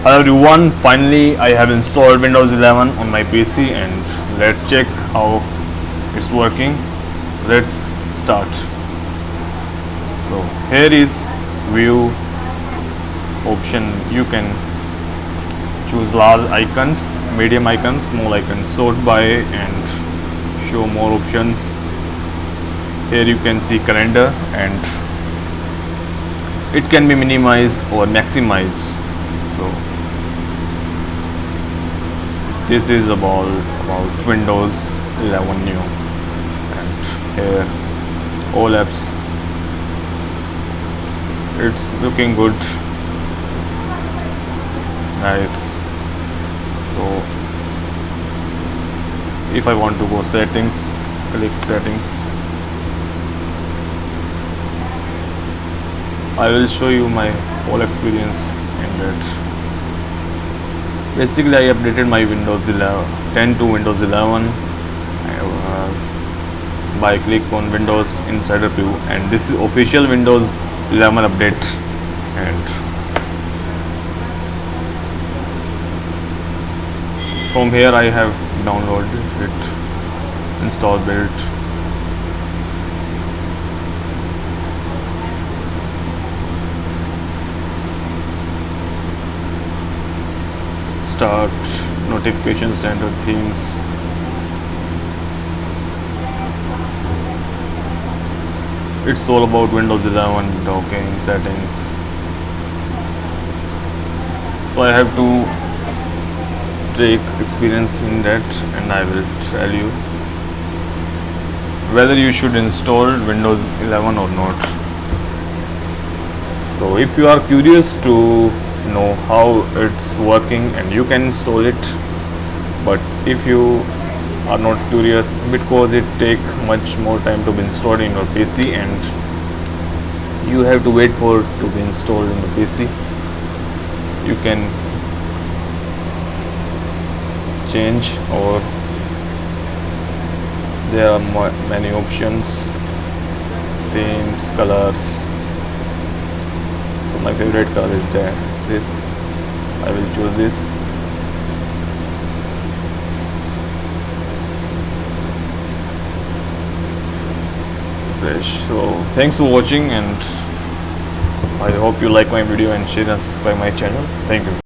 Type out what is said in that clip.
Hello everyone, finally I have installed Windows 11 on my PC and let's check how it's working. Let's start. So here is view option. You can choose large icons, medium icons, small icons, sort by and show more options. Here you can see calendar and it can be minimized or maximized. So this is about Windows 11 new, and here all apps, it's looking good, nice. So if I want to go settings, click settings. I will show you my whole experience in that. Basically, I updated my Windows 10 to Windows 11 by click on Windows Insider View, and this is official Windows 11 update. And from here, I have downloaded it, install build. Start notification center themes. It's all about Windows 11 docking settings. So I have to take experience in that, and I will tell you whether you should install Windows 11 or not. So if you are curious to know how it's working, and you can install it, but if you are not curious, because it take much more time to be installed in your PC and you have to wait for it to be installed in the PC, you can change, or there are many options, themes, colors. So my favorite color is this. I will choose this. Fresh. So thanks for watching, and I hope you like my video and share and subscribe my channel. Thank you.